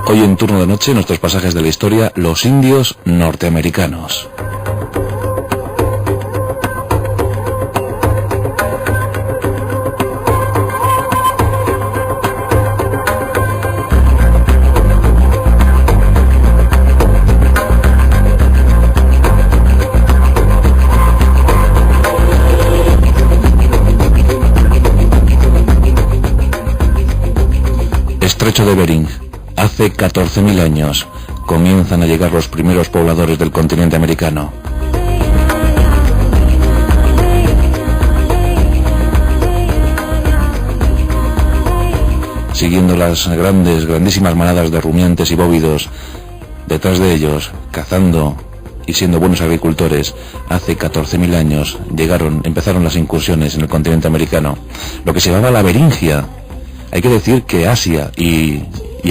Hoy en Turno de Noche, nuestros pasajes de la historia, los indios norteamericanos. Estrecho de Bering. Hace 14.000 años comienzan a llegar los primeros pobladores del continente americano. Siguiendo las grandísimas manadas de rumiantes y bóvidos, detrás de ellos, cazando y siendo buenos agricultores, hace 14.000 años empezaron las incursiones en el continente americano, lo que se llamaba la Beringia. Hay que decir que Asia y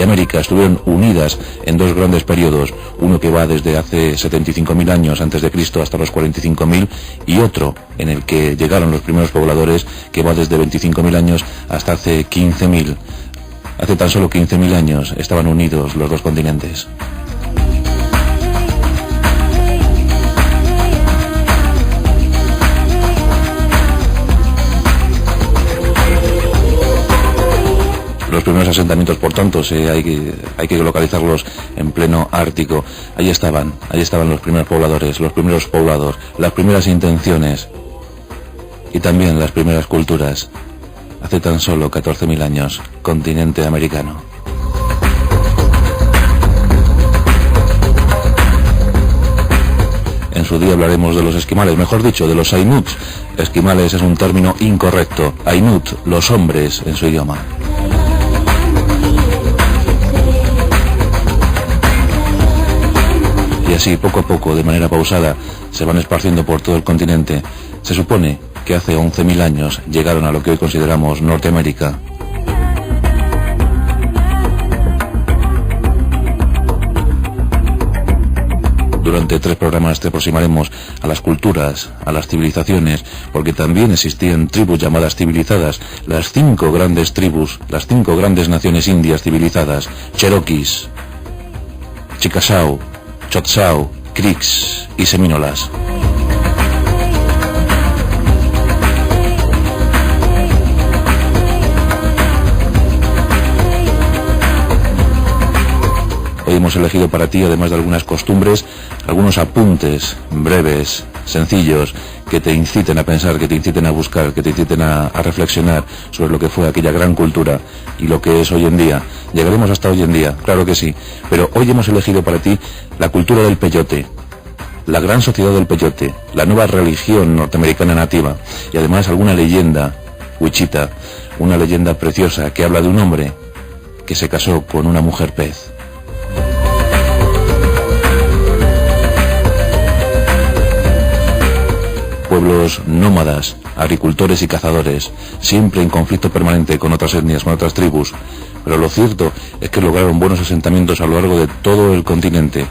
América estuvieron unidas en dos grandes periodos, uno que va desde hace 75.000 años antes de Cristo hasta los 45.000 y otro en el que llegaron los primeros pobladores que va desde 25.000 años hasta hace 15.000. Hace tan solo 15.000 años estaban unidos los dos continentes. Los primeros asentamientos, por tanto, hay que localizarlos en pleno Ártico. Ahí estaban los primeros pobladores, los primeros poblados, las primeras intenciones y también las primeras culturas. Hace tan solo 14.000 años, continente americano. En su día hablaremos de los esquimales, mejor dicho, de los Ainuts. Esquimales es un término incorrecto. Ainut, los hombres en su idioma. Y así, poco a poco, de manera pausada, se van esparciendo por todo el continente. Se supone que hace 11.000 años llegaron a lo que hoy consideramos Norteamérica. Durante 3 programas te aproximaremos a las culturas, a las civilizaciones, porque también existían tribus llamadas civilizadas, las 5 grandes tribus, las 5 grandes naciones indias civilizadas: Cherokees, Chickasaw, Choctaw, Creeks y Semínolas. Hoy hemos elegido para ti, además de algunas costumbres, algunos apuntes breves, sencillos, que te inciten a pensar, que te inciten a buscar, que te inciten a reflexionar sobre lo que fue aquella gran cultura y lo que es hoy en día. Llegaremos hasta hoy en día, claro que sí, pero hoy hemos elegido para ti la cultura del peyote, la gran sociedad del peyote, la nueva religión norteamericana nativa y además alguna leyenda wichita, una leyenda preciosa que habla de un hombre que se casó con una mujer pez. Pueblos nómadas, agricultores y cazadores, siempre en conflicto permanente con otras etnias, con otras tribus, pero lo cierto es que lograron buenos asentamientos a lo largo de todo el continente,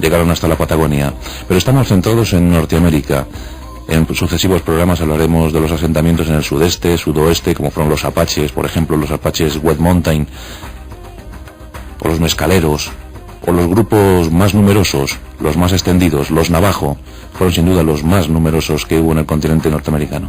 llegaron hasta la Patagonia, pero estamos centrados en Norteamérica. En sucesivos programas hablaremos de los asentamientos en el sudeste, sudoeste, como fueron los apaches, por ejemplo, los apaches Wet Mountain, o los mezcaleros, o los grupos más numerosos, los más extendidos, los navajo, fueron sin duda los más numerosos que hubo en el continente norteamericano.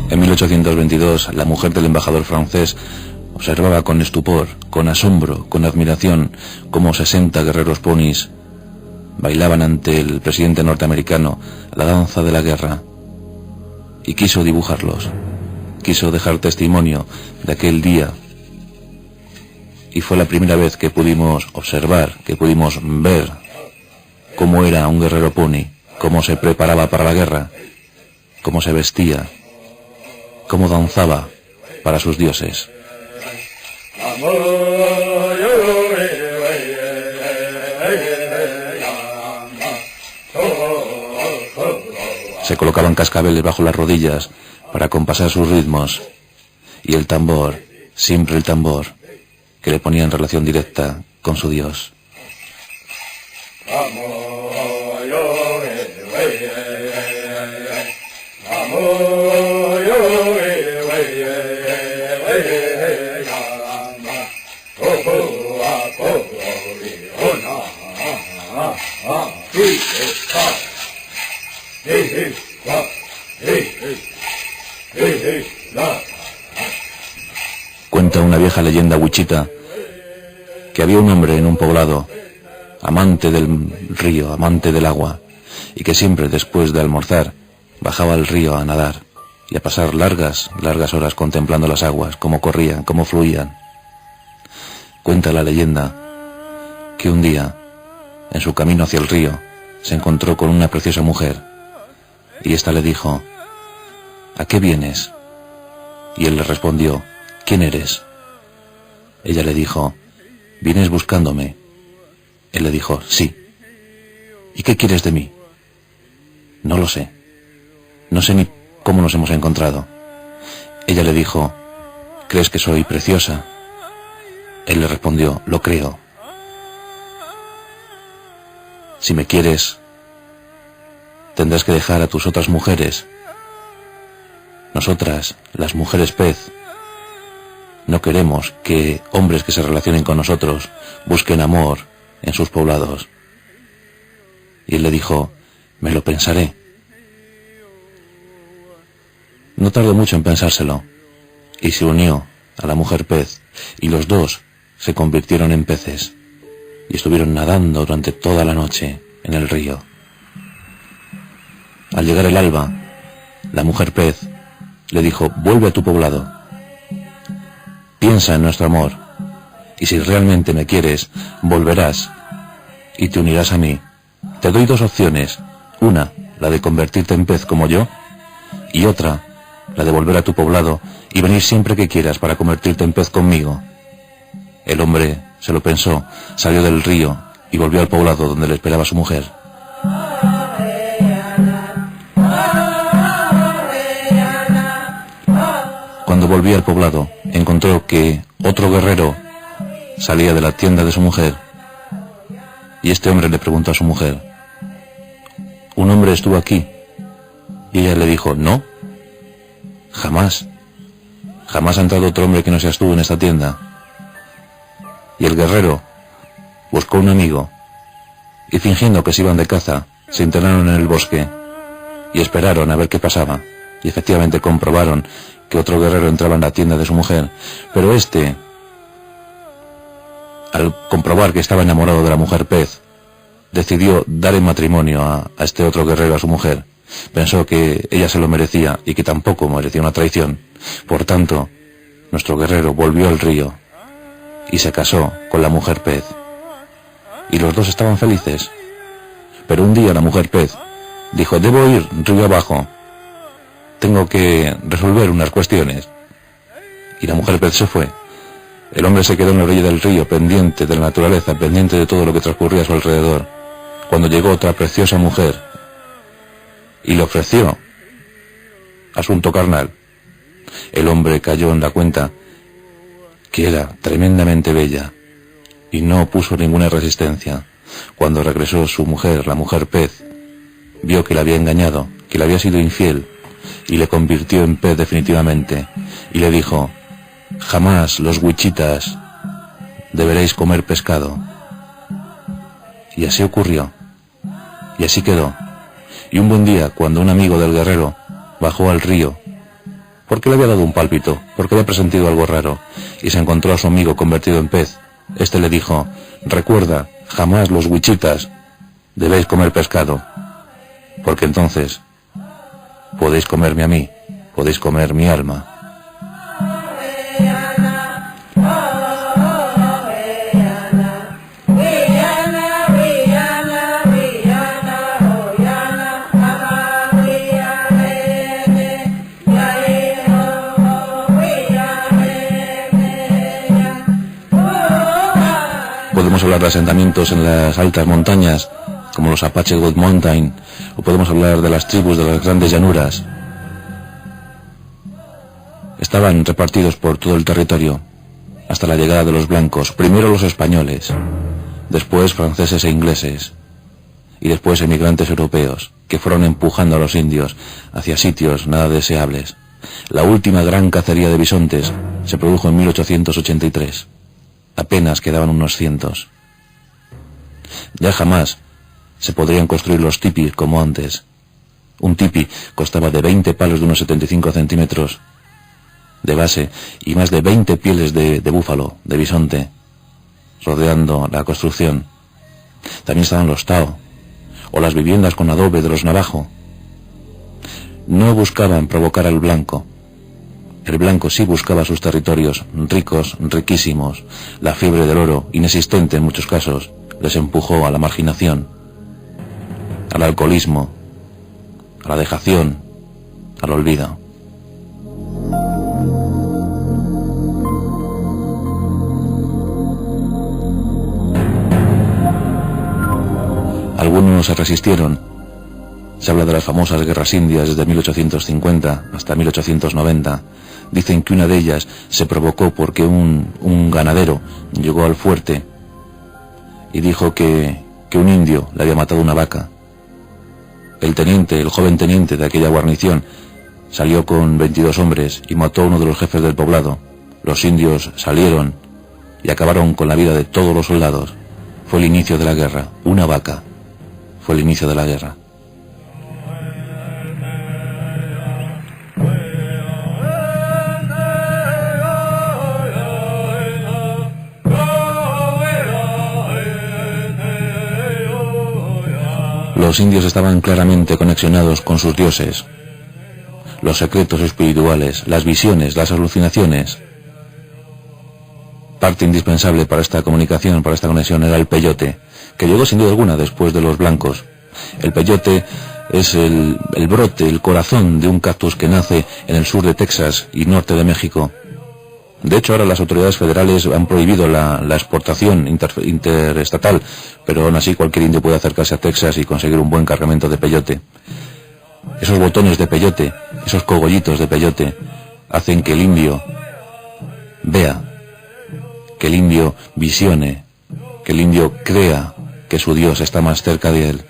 En 1822, la mujer del embajador francés observaba con estupor, con asombro, con admiración, cómo 60 guerreros ponis bailaban ante el presidente norteamericano la danza de la guerra, y quiso dibujarlos, quiso dejar testimonio de aquel día, y fue la primera vez que pudimos observar, que pudimos ver cómo era un guerrero puni, cómo se preparaba para la guerra, cómo se vestía, cómo danzaba para sus dioses. Se colocaban cascabeles bajo las rodillas para compasar sus ritmos, y el tambor, siempre el tambor, que le ponía en relación directa con su dios. Cuenta una vieja leyenda wichita que había un hombre en un poblado, amante del río, amante del agua, y que siempre después de almorzar bajaba al río a nadar y a pasar largas horas contemplando las aguas, cómo corrían, cómo fluían. Cuenta la leyenda que un día, en su camino hacia el río, se encontró con una preciosa mujer, y ésta le dijo: ¿a qué vienes? Y él le respondió: ¿quién eres? Ella le dijo: ¿vienes buscándome? Él le dijo: sí. ¿Y qué quieres de mí? No lo sé. No sé ni cómo nos hemos encontrado. Ella le dijo: ¿crees que soy preciosa? Él le respondió: lo creo. Si me quieres, tendrás que dejar a tus otras mujeres. Nosotras, las mujeres pez, no queremos que hombres que se relacionen con nosotros busquen amor en sus poblados. Y él le dijo: me lo pensaré. No tardó mucho en pensárselo, y se unió a la mujer pez, y los dos se convirtieron en peces, y estuvieron nadando durante toda la noche en el río. Al llegar el alba, la mujer pez le dijo: vuelve a tu poblado, piensa en nuestro amor, y si realmente me quieres, volverás y te unirás a mí. Te doy dos opciones: una, la de convertirte en pez como yo, y otra, la de volver a tu poblado y venir siempre que quieras para convertirte en pez conmigo. El hombre se lo pensó, salió del río y volvió al poblado donde le esperaba su mujer. Cuando volvía al poblado, encontró que otro guerrero salía de la tienda de su mujer, y este hombre le preguntó a su mujer: ¿un hombre estuvo aquí? Y ella le dijo: no, jamás ha entrado otro hombre que no seas tú en esta tienda. Y el guerrero buscó un amigo, y fingiendo que se iban de caza, se internaron en el bosque y esperaron a ver qué pasaba, y efectivamente comprobaron que otro guerrero entraba en la tienda de su mujer, pero este, al comprobar que estaba enamorado de la mujer pez, decidió dar en matrimonio a este otro guerrero a su mujer. Pensó que ella se lo merecía y que tampoco merecía una traición. Por tanto, nuestro guerrero volvió al río y se casó con la mujer pez, y los dos estaban felices. Pero un día la mujer pez dijo: debo ir río abajo, tengo que resolver unas cuestiones. Y la mujer pez se fue. El hombre se quedó en la orilla del río, pendiente de la naturaleza, pendiente de todo lo que transcurría a su alrededor, cuando llegó otra preciosa mujer y le ofreció asunto carnal. El hombre cayó en la cuenta que era tremendamente bella y no opuso ninguna resistencia. Cuando regresó su mujer, la mujer pez, vio que la había engañado, que le había sido infiel, y le convirtió en pez definitivamente, y le dijo: jamás los wichitas deberéis comer pescado. Y así ocurrió, y así quedó. Y un buen día, cuando un amigo del guerrero bajó al río, porque le había dado un pálpito, porque había presentido algo raro, y se encontró a su amigo convertido en pez, este le dijo: recuerda, jamás los wichitas debéis comer pescado, porque entonces podéis comerme a mí, podéis comer mi alma. podemos hablar de asentamientos en las altas montañas, como los Apache Gold Mountain, o podemos hablar de las tribus de las grandes llanuras. Estaban repartidos por todo el territorio, hasta la llegada de los blancos, primero los españoles, después franceses e ingleses, y después emigrantes europeos, que fueron empujando a los indios hacia sitios nada deseables. La última gran cacería de bisontes se produjo en 1883. Apenas quedaban unos cientos. Ya jamás se podrían construir los tipis como antes. Un tipi costaba de 20 palos de unos 75 centímetros de base y más de 20 pieles de búfalo, de bisonte, rodeando la construcción. También estaban los tao, o las viviendas con adobe de los navajo. No buscaban provocar al blanco. El blanco sí buscaba sus territorios, ricos, riquísimos. La fiebre del oro, inexistente en muchos casos, les empujó a la marginación, al alcoholismo, a la dejación, al olvido. Algunos se resistieron. Se habla de las famosas guerras indias desde 1850 hasta 1890. Dicen que una de ellas se provocó porque un ganadero llegó al fuerte y dijo que un indio le había matado una vaca. El joven teniente de aquella guarnición, salió con 22 hombres y mató a uno de los jefes del poblado. Los indios salieron y acabaron con la vida de todos los soldados. Fue el inicio de la guerra. Una vaca fue el inicio de la guerra. Los indios estaban claramente conexionados con sus dioses. Los secretos espirituales, las visiones, las alucinaciones. Parte indispensable para esta comunicación, para esta conexión, era el peyote, que llegó sin duda alguna después de los blancos. El peyote es el brote, el corazón de un cactus que nace en el sur de Texas y norte de México. De hecho, ahora las autoridades federales han prohibido la exportación interestatal, pero aún así cualquier indio puede acercarse a Texas y conseguir un buen cargamento de peyote. Esos botones de peyote, esos cogollitos de peyote, hacen que el indio vea, que el indio visione, que el indio crea que su Dios está más cerca de él.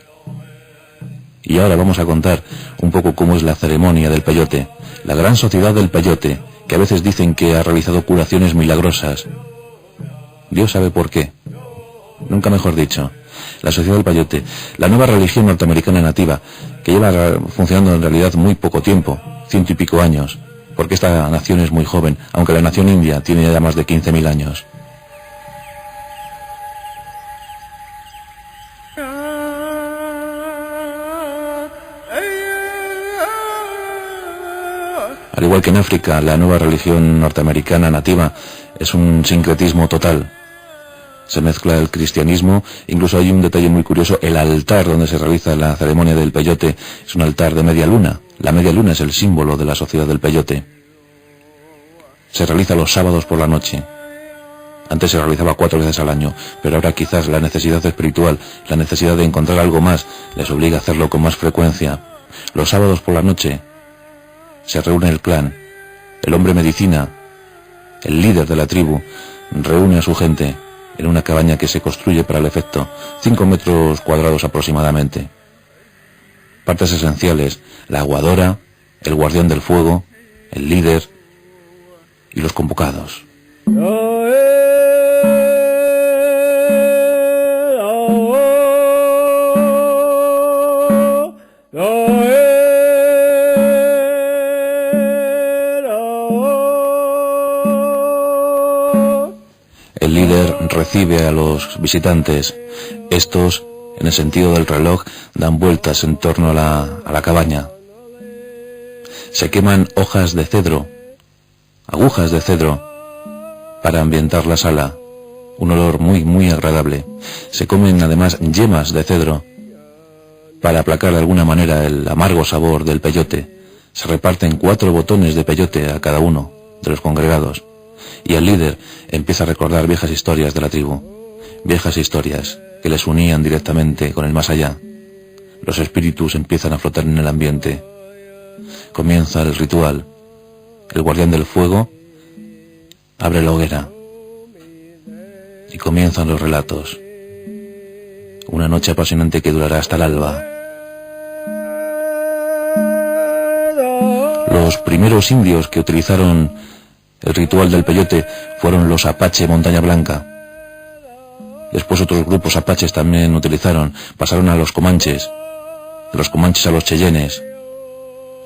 Y ahora vamos a contar un poco cómo es la ceremonia del peyote, la gran sociedad del peyote, que a veces dicen que ha realizado curaciones milagrosas. Dios sabe por qué. Nunca mejor dicho. La sociedad del peyote, la nueva religión norteamericana nativa, que lleva funcionando en realidad muy poco tiempo, 100 y pico años, porque esta nación es muy joven, aunque la nación india tiene ya más de 15.000 años. Al igual que en África, la nueva religión norteamericana nativa es un sincretismo total. Se mezcla el cristianismo, incluso hay un detalle muy curioso, el altar donde se realiza la ceremonia del peyote es un altar de media luna. La media luna es el símbolo de la sociedad del peyote. Se realiza los sábados por la noche. Antes se realizaba 4 veces al año, pero ahora quizás la necesidad espiritual, la necesidad de encontrar algo más, les obliga a hacerlo con más frecuencia. Los sábados por la noche se reúne el clan, el hombre medicina, el líder de la tribu, reúne a su gente en una cabaña que se construye para el efecto, 5 metros cuadrados aproximadamente. Partes esenciales: la aguadora, el guardián del fuego, el líder y los convocados. El líder recibe a los visitantes. Estos, en el sentido del reloj, dan vueltas en torno a la cabaña. Se queman hojas de cedro, agujas de cedro, para ambientar la sala. Un olor muy, muy agradable. Se comen además yemas de cedro, para aplacar de alguna manera el amargo sabor del peyote. Se reparten 4 botones de peyote a cada uno de los congregados. Y el líder empieza a recordar viejas historias de la tribu. viejas historias que les unían directamente con el más allá. Los espíritus empiezan a flotar en el ambiente. Comienza el ritual. El guardián del fuego abre la hoguera y comienzan los relatos. Una noche apasionante que durará hasta el alba. Los primeros indios que utilizaron el ritual del peyote fueron los Apache Montaña Blanca. Después otros grupos apaches también utilizaron, pasaron a los comanches, de los comanches a los cheyennes.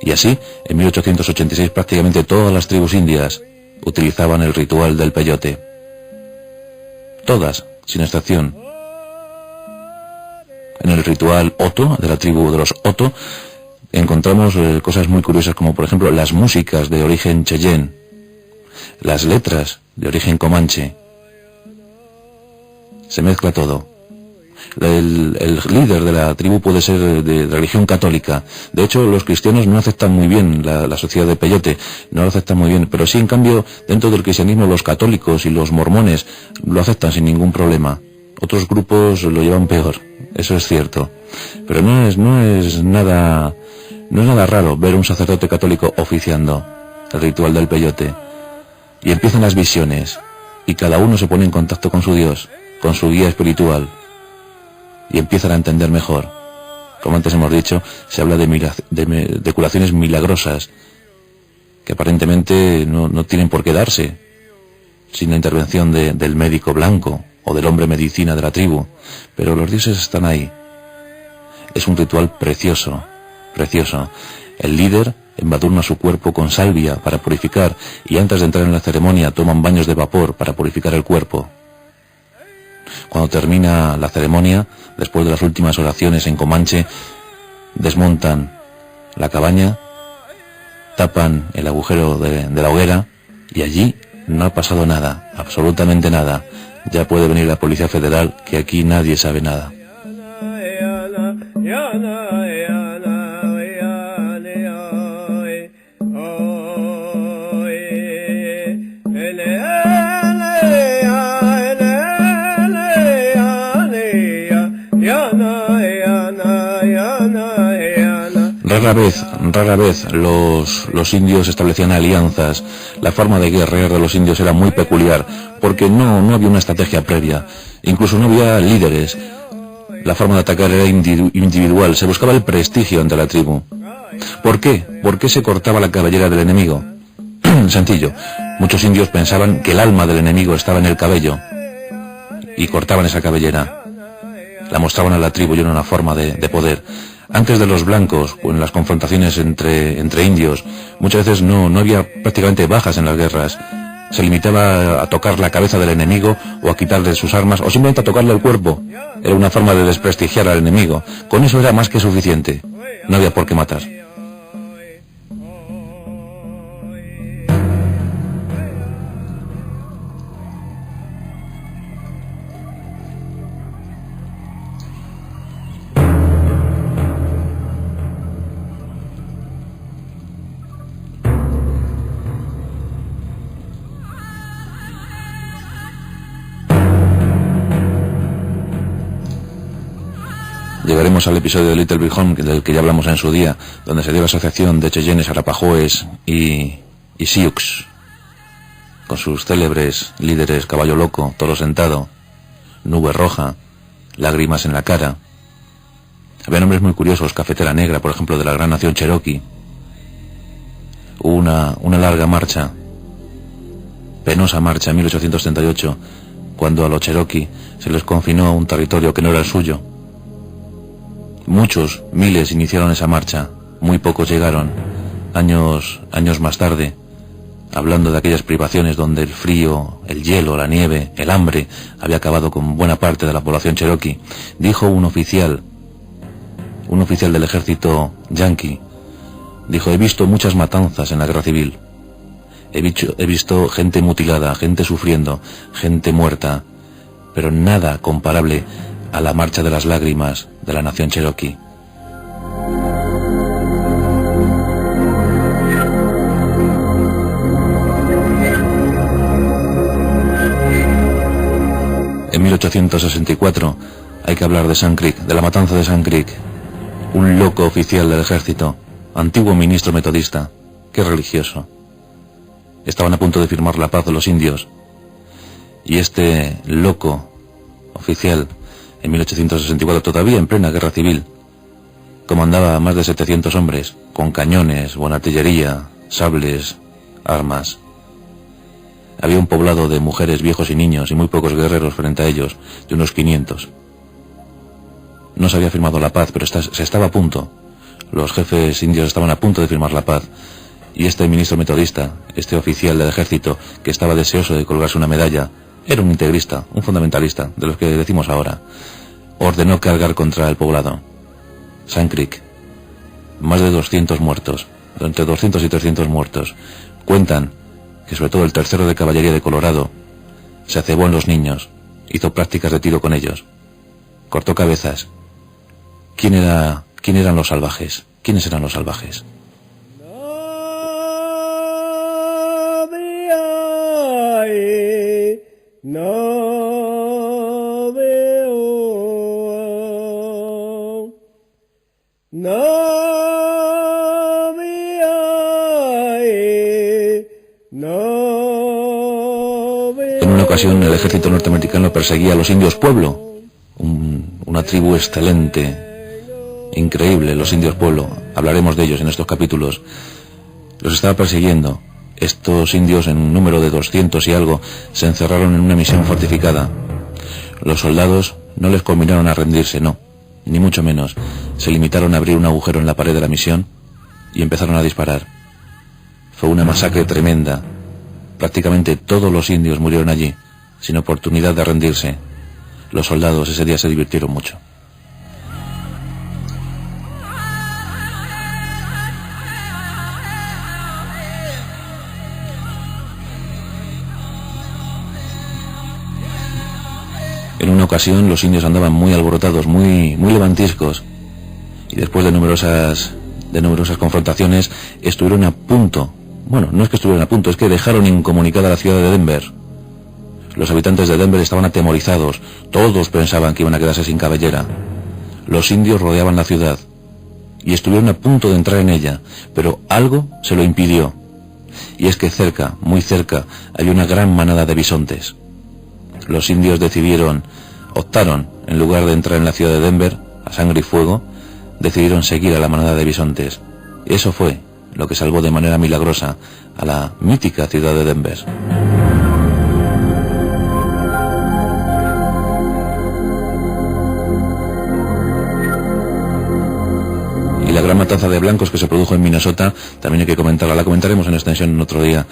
Y así, en 1886 prácticamente todas las tribus indias utilizaban el ritual del peyote. Todas, sin excepción. En el ritual Oto, de la tribu de los Oto, encontramos cosas muy curiosas como por ejemplo las músicas de origen cheyenne, las letras de origen comanche. Se mezcla todo. El líder de la tribu puede ser de religión católica. De hecho, los cristianos no aceptan muy bien la sociedad de peyote, no lo aceptan muy bien, pero sí, en cambio, dentro del cristianismo, los católicos y los mormones lo aceptan sin ningún problema. Otros grupos lo llevan peor, eso es cierto. Pero no es nada raro ver un sacerdote católico oficiando el ritual del peyote. Y empiezan las visiones, y cada uno se pone en contacto con su Dios, con su guía espiritual, y empiezan a entender mejor. Como antes hemos dicho, se habla de curaciones milagrosas, que aparentemente no tienen por qué darse, sin la intervención del médico blanco, o del hombre medicina de la tribu, pero los dioses están ahí. Es un ritual precioso, precioso. El líder embadurna su cuerpo con salvia para purificar, y antes de entrar en la ceremonia toman baños de vapor para purificar el cuerpo. Cuando termina la ceremonia, después de las últimas oraciones en comanche, desmontan la cabaña, tapan el agujero de la hoguera, y allí no ha pasado nada, absolutamente nada. Ya puede venir la Policía Federal, que aquí nadie sabe nada. Rara vez los indios establecían alianzas. La forma de guerrear de los indios era muy peculiar, porque no había una estrategia previa, incluso no había líderes. La forma de atacar era individual, se buscaba el prestigio ante la tribu. ¿Por qué? ¿Por qué se cortaba la cabellera del enemigo? Sencillo, muchos indios pensaban que el alma del enemigo estaba en el cabello, y cortaban esa cabellera. La mostraban a la tribu y era una forma de poder. Antes de los blancos, en las confrontaciones entre indios, muchas veces no había prácticamente bajas en las guerras. Se limitaba a tocar la cabeza del enemigo o a quitarle sus armas o simplemente a tocarle el cuerpo. Era una forma de desprestigiar al enemigo. Con eso era más que suficiente. No había por qué matar. Llegaremos al episodio de Little Big Horn, del que ya hablamos en su día, donde se dio la asociación de cheyennes, arapahoes y sioux, con sus célebres líderes Caballo Loco, Toro Sentado, Nube Roja, Lágrimas en la Cara. Había nombres muy curiosos, Cafetera Negra, por ejemplo, de la gran nación Cherokee. Hubo una larga marcha, penosa marcha en 1838, cuando a los Cherokee se les confinó a un territorio que no era el suyo. Muchos, miles, iniciaron esa marcha, muy pocos llegaron. Años más tarde, hablando de aquellas privaciones donde el frío, el hielo, la nieve, el hambre había acabado con buena parte de la población cherokee, dijo un oficial del ejército yanqui, dijo: he visto muchas matanzas en la guerra civil, he visto gente mutilada, gente sufriendo, gente muerta, pero nada comparable a la marcha de las lágrimas de la nación cherokee. En 1864 hay que hablar de Sand Creek, de la matanza de Sand Creek. Un loco oficial del ejército, antiguo ministro metodista, qué religioso. Estaban a punto de firmar la paz de los indios. Y este loco oficial, en 1864, todavía en plena guerra civil, comandaba a más de 700 hombres, con cañones, buena artillería, sables, armas. Había un poblado de mujeres, viejos y niños, y muy pocos guerreros frente a ellos, de unos 500. No se había firmado la paz, pero se estaba a punto. Los jefes indios estaban a punto de firmar la paz. Y este ministro metodista, este oficial del ejército, que estaba deseoso de colgarse una medalla, era un integrista, un fundamentalista, de los que decimos ahora, ordenó cargar contra el poblado. Sand Creek. Más de 200 muertos, entre 200 y 300 muertos. Cuentan que sobre todo el tercero de caballería de Colorado se cebó en los niños, hizo prácticas de tiro con ellos, cortó cabezas. ¿Quién eran los salvajes? ¿Quiénes eran los salvajes? En una ocasión el ejército norteamericano perseguía a los indios Pueblo, una tribu excelente, increíble, los indios Pueblo. Hablaremos de ellos en estos capítulos. Los estaba persiguiendo. Estos indios, en un número de 200 y algo, se encerraron en una misión fortificada. Los soldados no les conminaron a rendirse, no, ni mucho menos. Se limitaron a abrir un agujero en la pared de la misión y empezaron a disparar. Fue una masacre tremenda. Prácticamente todos los indios murieron allí, sin oportunidad de rendirse. Los soldados ese día se divirtieron mucho. En una ocasión los indios andaban muy alborotados, muy levantiscos, y después de numerosas confrontaciones estuvieron a punto, bueno, no es que estuvieran a punto, es que dejaron incomunicada la ciudad de Denver. Los habitantes de Denver estaban atemorizados, todos pensaban que iban a quedarse sin cabellera. Los indios rodeaban la ciudad y estuvieron a punto de entrar en ella, pero algo se lo impidió, y es que cerca, muy cerca, hay una gran manada de bisontes. Los indios optaron, en lugar de entrar en la ciudad de Denver, a sangre y fuego, decidieron seguir a la manada de bisontes. Y eso fue lo que salvó de manera milagrosa a la mítica ciudad de Denver. Y la gran matanza de blancos que se produjo en Minnesota, también hay que comentarla, la comentaremos en extensión en otro día.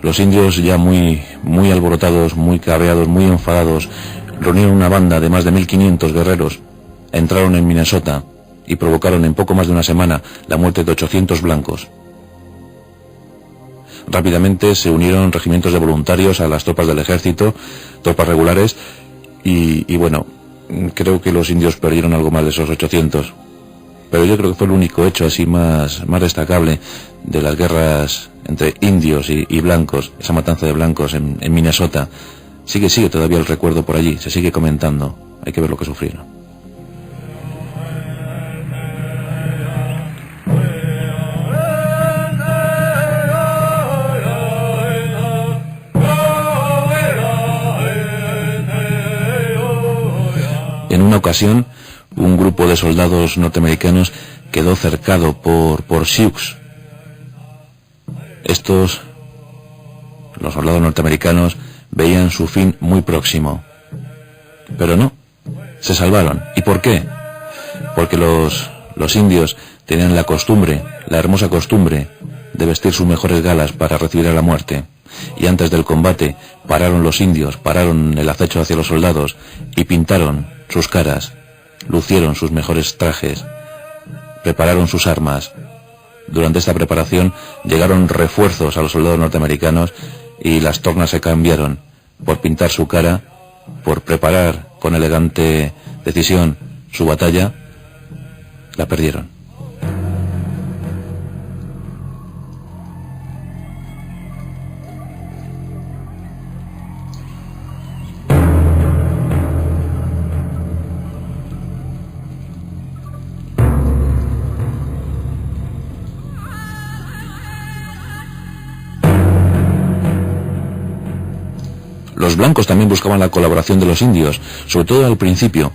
Los indios ya muy alborotados, muy cabreados, muy enfadados, reunieron una banda de más de 1500 guerreros, entraron en Minnesota y provocaron en poco más de una semana la muerte de 800 blancos. Rápidamente se unieron regimientos de voluntarios a las tropas del ejército, tropas regulares, y bueno, creo que los indios perdieron algo más de esos 800. Pero yo creo que fue el único hecho así más destacable de las guerras entre indios y blancos, esa matanza de blancos en Minnesota. Sigue todavía el recuerdo por allí, se sigue comentando, hay que ver lo que sufrieron. En una ocasión, un grupo de soldados norteamericanos quedó cercado por Sioux. Los soldados norteamericanos, veían su fin muy próximo. Pero no, se salvaron. ¿Y por qué? Porque los indios tenían la hermosa costumbre, de vestir sus mejores galas para recibir a la muerte. Y antes del combate, pararon los indios, pararon el acecho hacia los soldados y pintaron sus caras, lucieron sus mejores trajes, prepararon sus armas. Durante esta preparación llegaron refuerzos a los soldados norteamericanos y las tornas se cambiaron. Por pintar su cara, por preparar con elegante decisión su batalla, la perdieron. Los blancos también buscaban la colaboración de los indios, sobre todo al principio.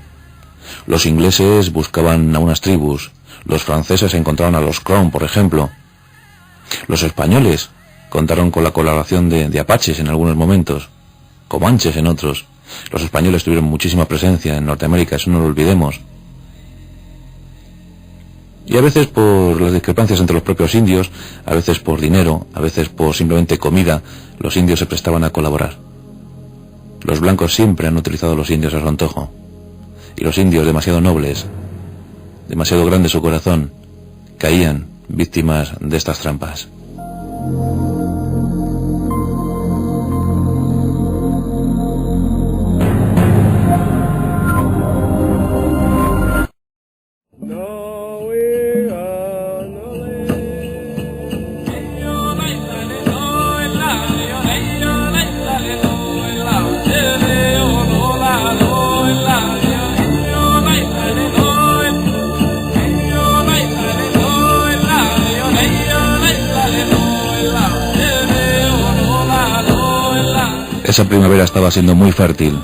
Los ingleses buscaban a unas tribus, los franceses encontraron a los Crown, por ejemplo. Los españoles contaron con la colaboración de apaches en algunos momentos, comanches en otros. Los españoles tuvieron muchísima presencia en Norteamérica, eso no lo olvidemos. Y a veces por las discrepancias entre los propios indios, a veces por dinero, a veces por simplemente comida, los indios se prestaban a colaborar. Los blancos siempre han utilizado a los indios a su antojo. Y los indios, demasiado nobles, demasiado grande su corazón, caían víctimas de estas trampas. Esa primavera estaba siendo muy fértil,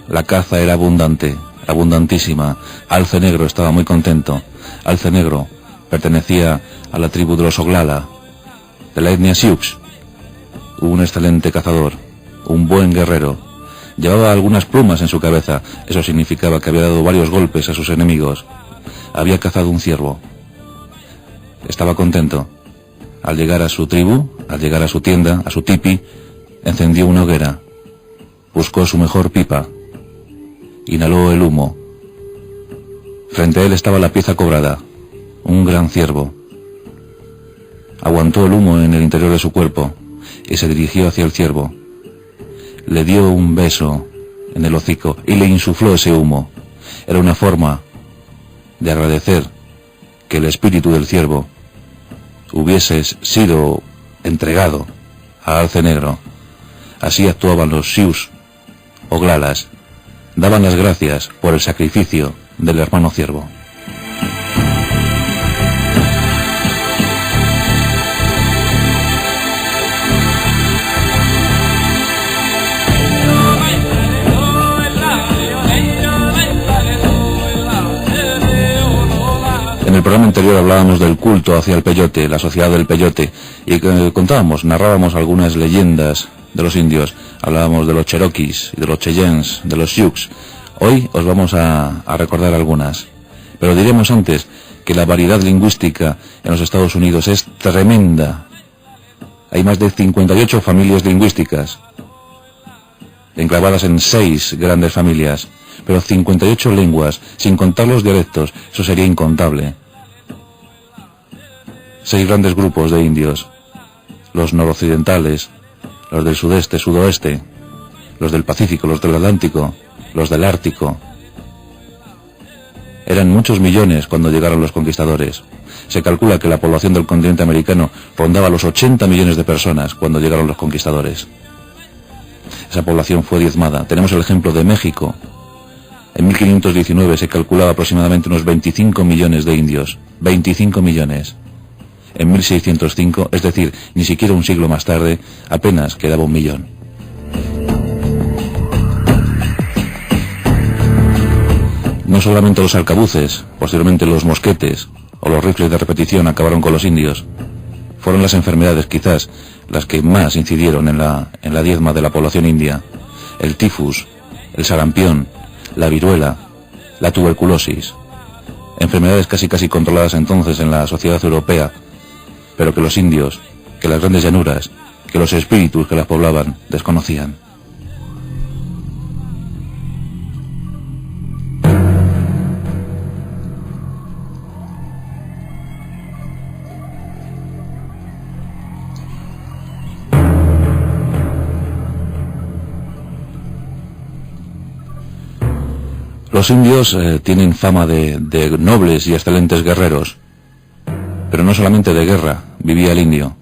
la caza era abundante, abundantísima. Alce Negro estaba muy contento. Alce Negro pertenecía a la tribu de los Oglala, de la etnia Sioux. Un excelente cazador, un buen guerrero. Llevaba algunas plumas en su cabeza, eso significaba que había dado varios golpes a sus enemigos. Había cazado un ciervo. Estaba contento. Al llegar a su tribu, al llegar a su tienda, a su tipi, encendió una hoguera. Buscó su mejor pipa. Inhaló el humo. Frente a él estaba la pieza cobrada, un gran ciervo. Aguantó el humo en el interior de su cuerpo y se dirigió hacia el ciervo. Le dio un beso en el hocico y le insufló ese humo. Era una forma de agradecer que el espíritu del ciervo hubiese sido entregado a Alce Negro. Así actuaban los Sioux Oglalas, daban las gracias por el sacrificio del hermano ciervo. En el programa anterior hablábamos del culto hacia el peyote, la sociedad del peyote, y narrábamos algunas leyendas de los indios. Hablábamos de los Cherokees y de los Cheyennes, de los Sioux. Hoy os vamos a recordar algunas. Pero diremos antes que la variedad lingüística en los Estados Unidos es tremenda. Hay más de 58 familias lingüísticas, enclavadas en 6 grandes familias, pero 58 lenguas, sin contar los dialectos, eso sería incontable. 6 grandes grupos de indios, los noroccidentales, los del sudeste, sudoeste, los del Pacífico, los del Atlántico, los del Ártico. Eran muchos millones cuando llegaron los conquistadores. Se calcula que la población del continente americano rondaba los 80 millones de personas cuando llegaron los conquistadores. Esa población fue diezmada. Tenemos el ejemplo de México. En 1519 se calculaba aproximadamente unos 25 millones de indios. 25 millones. En 1605, es decir, ni siquiera un siglo más tarde, apenas quedaba 1 millón. No solamente los arcabuces, posteriormente los mosquetes o los rifles de repetición acabaron con los indios. Fueron las enfermedades, quizás, las que más incidieron en la diezma de la población india. El tifus, el sarampión, la viruela, la tuberculosis. Enfermedades casi controladas entonces en la sociedad europea, pero que los indios, que las grandes llanuras, que los espíritus que las poblaban desconocían. Los indios tienen fama de nobles y excelentes guerreros, pero no solamente de guerra vivía el indio,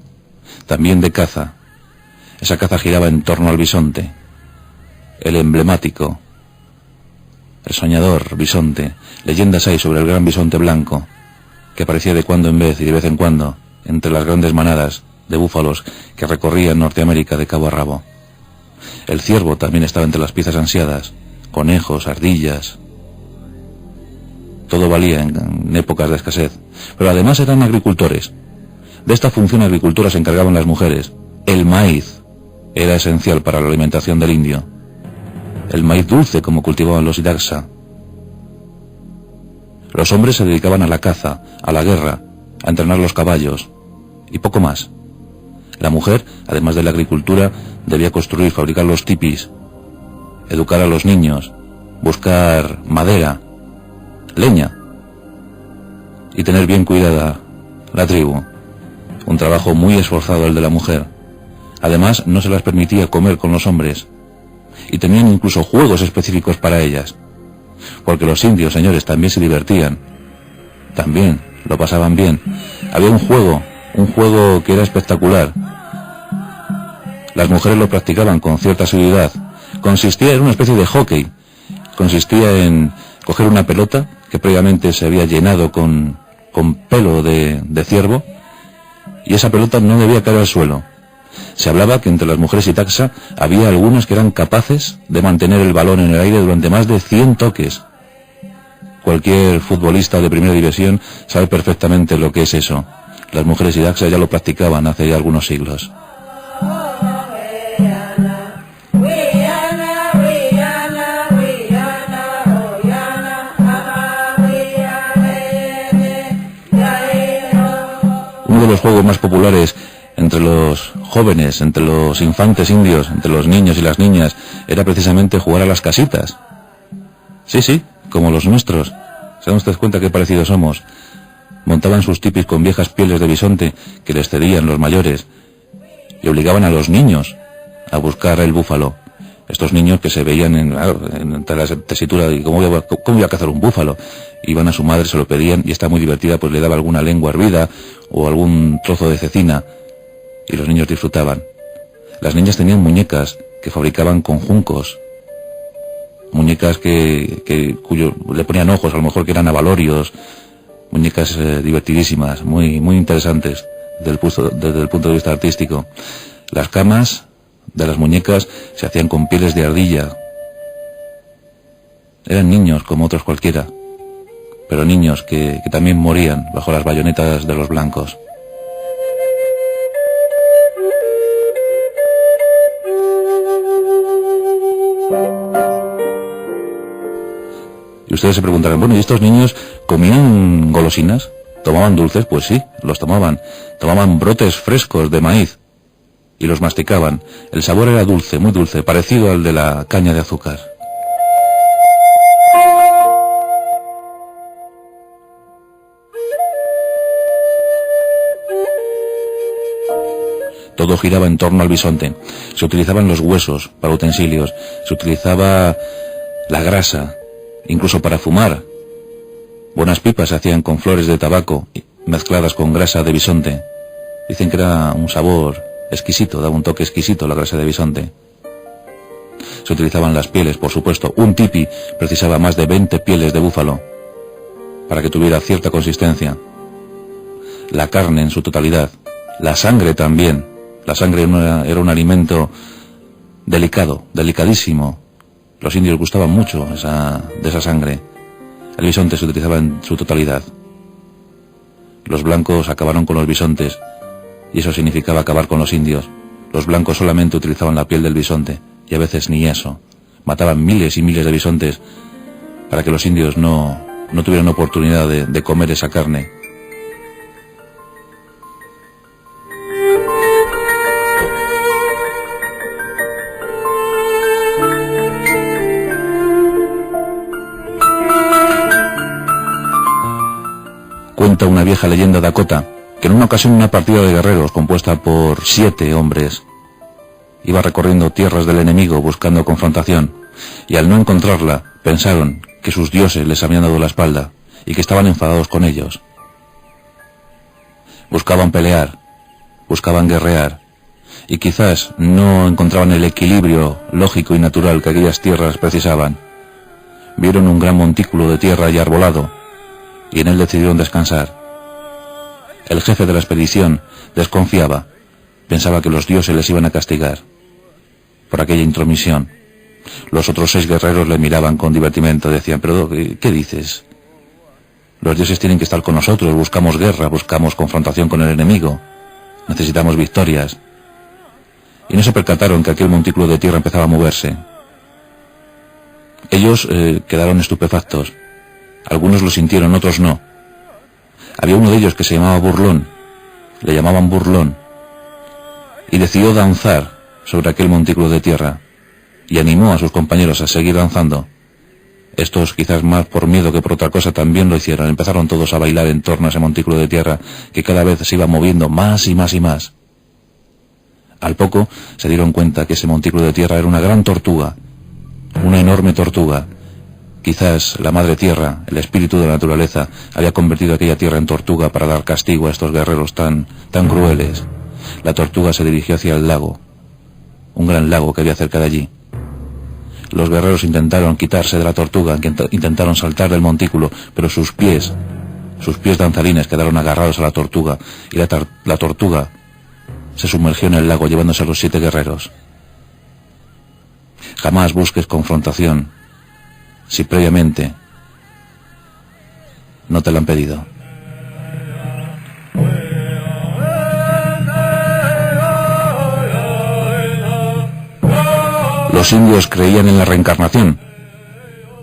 también de caza. Esa caza giraba en torno al bisonte, el emblemático, el soñador bisonte. Leyendas hay sobre el gran bisonte blanco, que aparecía de cuando en vez y de vez en cuando entre las grandes manadas de búfalos que recorrían Norteamérica de cabo a rabo. El ciervo también estaba entre las piezas ansiadas, conejos, ardillas. Todo valía en épocas de escasez, pero además eran agricultores. De esta función agricultura se encargaban las mujeres. El maíz era esencial para la alimentación del indio. El maíz dulce, como cultivaban los Hidatsa. Los hombres se dedicaban a la caza, a la guerra, a entrenar los caballos, y poco más. La mujer, además de la agricultura, debía construir, fabricar los tipis, educar a los niños, buscar madera, leña, y tener bien cuidada la tribu. Un trabajo muy esforzado el de la mujer. Además, no se las permitía comer con los hombres, y tenían incluso juegos específicos para ellas, porque los indios, señores, también se divertían, también lo pasaban bien. Había un juego que era espectacular. Las mujeres lo practicaban con cierta asiduidad. Consistía en una especie de hockey. Consistía en coger una pelota que previamente se había llenado con pelo de ciervo, y esa pelota no debía caer al suelo. Se hablaba que entre las mujeres Hidatsa había algunas que eran capaces de mantener el balón en el aire durante más de 100 toques. Cualquier futbolista de primera división sabe perfectamente lo que es eso. Las mujeres Hidatsa ya lo practicaban hace ya algunos siglos. Uno de los juegos más populares entre los jóvenes, entre los infantes indios, entre los niños y las niñas, era precisamente jugar a las casitas. Sí, como los nuestros. ¿Se dan ustedes cuenta qué parecidos somos? Montaban sus tipis con viejas pieles de bisonte que les cedían los mayores y obligaban a los niños a buscar el búfalo. Estos niños que se veían entre la tesitura de ¿cómo voy a cazar un búfalo? Iban a su madre, se lo pedían, y esta muy divertida pues le daba alguna lengua hervida o algún trozo de cecina, y los niños disfrutaban. Las niñas tenían muñecas que fabricaban con juncos, muñecas cuyo le ponían ojos, a lo mejor que eran abalorios, muñecas divertidísimas, muy interesantes desde el punto de vista artístico. Las camas de las muñecas se hacían con pieles de ardilla. Eran niños como otros cualquiera, pero niños que también morían bajo las bayonetas de los blancos. Y ustedes se preguntarán, bueno, ¿y estos niños comían golosinas? ¿Tomaban dulces? Pues sí, los tomaban. Tomaban brotes frescos de maíz y los masticaban. El sabor era dulce, muy dulce, parecido al de la caña de azúcar. Todo giraba en torno al bisonte. Se utilizaban los huesos para utensilios, se utilizaba la grasa, incluso para fumar. Buenas pipas se hacían con flores de tabaco mezcladas con grasa de bisonte. Dicen que era un sabor exquisito, daba un toque exquisito la grasa de bisonte. Se utilizaban las pieles, por supuesto. Un tipi precisaba más de 20 pieles de búfalo para que tuviera cierta consistencia. La carne en su totalidad, la sangre también. La sangre era un alimento delicado, delicadísimo. Los indios gustaban mucho de esa sangre. El bisonte se utilizaba en su totalidad. Los blancos acabaron con los bisontes, y eso significaba acabar con los indios. Los blancos solamente utilizaban la piel del bisonte, y a veces ni eso. Mataban miles y miles de bisontes para que los indios no tuvieran oportunidad de comer esa carne. Cuenta una vieja leyenda dakota que en una ocasión una partida de guerreros compuesta por 7 hombres iba recorriendo tierras del enemigo buscando confrontación, y al no encontrarla pensaron que sus dioses les habían dado la espalda y que estaban enfadados con ellos. Buscaban pelear, buscaban guerrear, y quizás no encontraban el equilibrio lógico y natural que aquellas tierras precisaban. Vieron un gran montículo de tierra y arbolado, y en él decidieron descansar. El jefe de la expedición desconfiaba, pensaba que los dioses les iban a castigar. por aquella intromisión. Los otros 6 guerreros le miraban con divertimento, decían, pero ¿qué dices? Los dioses tienen que estar con nosotros, buscamos guerra, buscamos confrontación con el enemigo, necesitamos victorias. Y no se percataron que aquel montículo de tierra empezaba a moverse. Ellos quedaron estupefactos. Algunos lo sintieron, otros no. Había uno de ellos que se llamaba Burlón, le llamaban Burlón, y decidió danzar sobre aquel montículo de tierra, y animó a sus compañeros a seguir danzando. Estos, quizás más por miedo que por otra cosa, también lo hicieron. Empezaron todos a bailar en torno a ese montículo de tierra, que cada vez se iba moviendo más y más y más. Al poco se dieron cuenta que ese montículo de tierra era una gran tortuga, una enorme tortuga. Quizás la madre tierra, el espíritu de la naturaleza, había convertido aquella tierra en tortuga para dar castigo a estos guerreros tan crueles. La tortuga se dirigió hacia el lago, un gran lago que había cerca de allí. Los guerreros intentaron quitarse de la tortuga, intentaron saltar del montículo, pero sus pies danzarines quedaron agarrados a la tortuga, y la tortuga se sumergió en el lago llevándose a los 7 guerreros. Jamás busques confrontación si previamente no te la han pedido. Los indios creían en la reencarnación.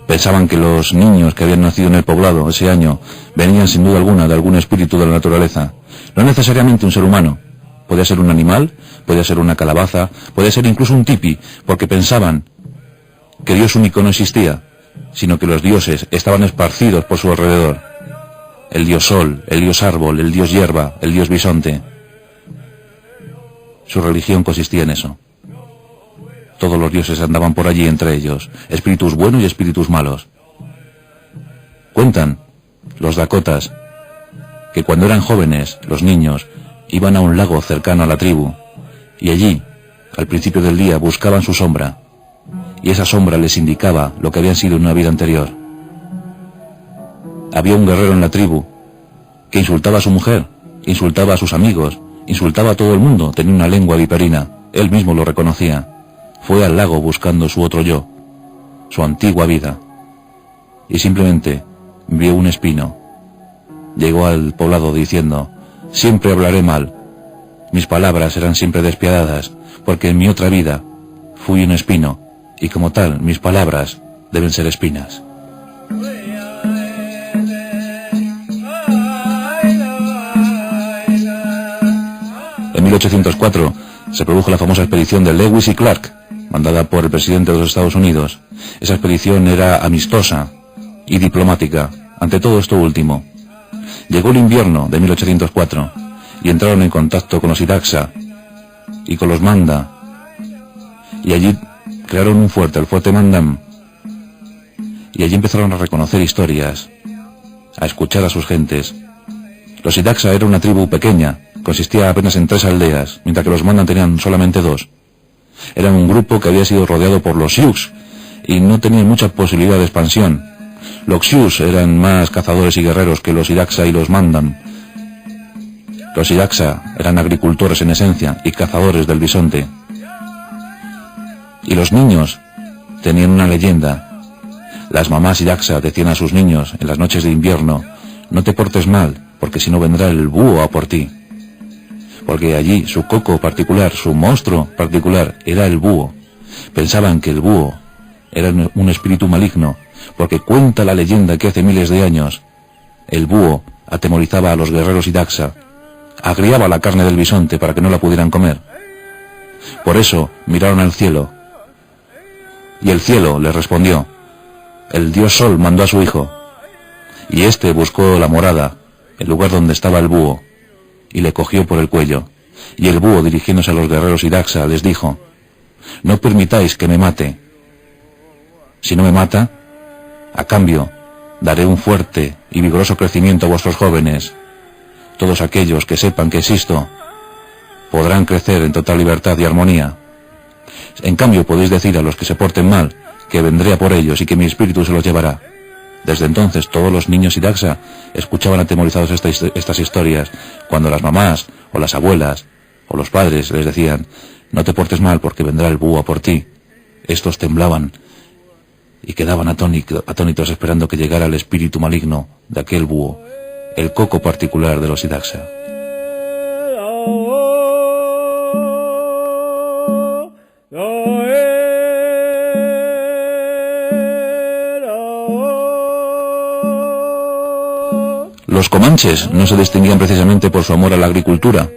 Pensaban que los niños que habían nacido en el poblado ese año venían sin duda alguna de algún espíritu de la naturaleza. No necesariamente un ser humano. Podía ser un animal, podía ser una calabaza, podía ser incluso un tipi, porque pensaban que Dios único no existía, sino que los dioses estaban esparcidos por su alrededor. El dios sol, el dios árbol, el dios hierba, el dios bisonte. Su religión consistía en eso. Todos los dioses andaban por allí entre ellos, espíritus buenos y espíritus malos. Cuentan los dakotas que cuando eran jóvenes, los niños, iban a un lago cercano a la tribu, y allí, al principio del día, buscaban su sombra, y esa sombra les indicaba lo que habían sido en una vida anterior. Había un guerrero en la tribu que insultaba a su mujer, insultaba a sus amigos, insultaba a todo el mundo, tenía una lengua viperina, él mismo lo reconocía. Fue al lago buscando su otro yo, su antigua vida, y simplemente vio un espino. Llegó al poblado diciendo, siempre hablaré mal, mis palabras serán siempre despiadadas, porque en mi otra vida fui un espino, y como tal, mis palabras deben ser espinas. En 1804 se produjo la famosa expedición de Lewis y Clark, mandada por el presidente de los Estados Unidos. Esa expedición era amistosa y diplomática, ante todo esto último. Llegó el invierno de 1804 y entraron en contacto con los Hidatsa y con los Manda, y allí crearon un fuerte, el fuerte Mandam, y allí empezaron a reconocer historias, a escuchar a sus gentes. Los Hidatsa era una tribu pequeña, consistía apenas en 3 aldeas, mientras que los Mandan tenían solamente 2. Eran un grupo que había sido rodeado por los Sioux y no tenían mucha posibilidad de expansión. Los Sioux eran más cazadores y guerreros que los Hidatsa y los Mandan. Los Hidatsa eran agricultores en esencia y cazadores del bisonte. Y los niños tenían una leyenda. Las mamás Hidatsa decían a sus niños en las noches de invierno, no te portes mal, porque si no vendrá el búho a por ti. Porque allí su coco particular, su monstruo particular, era el búho. Pensaban que el búho era un espíritu maligno, porque cuenta la leyenda que hace miles de años el búho atemorizaba a los guerreros Hidatsa, agriaba la carne del bisonte para que no la pudieran comer. Por eso miraron al cielo, y el cielo les respondió. El dios Sol mandó a su hijo, y éste buscó la morada, el lugar donde estaba el búho, y le cogió por el cuello, y el búho, dirigiéndose a los guerreros Hidatsa, les dijo, no permitáis que me mate. Si no me mata, a cambio, daré un fuerte y vigoroso crecimiento a vuestros jóvenes. Todos aquellos que sepan que existo, podrán crecer en total libertad y armonía. En cambio, podéis decir a los que se porten mal, que vendré a por ellos y que mi espíritu se los llevará. Desde entonces todos los niños Hidatsa escuchaban atemorizados estas historias, cuando las mamás, o las abuelas, o los padres les decían, No te portes mal porque vendrá el búho a por ti. Estos temblaban y quedaban atónitos esperando que llegara el espíritu maligno de aquel búho, el coco particular de los Hidaxa. Los comanches no se distinguían precisamente por su amor a la agricultura.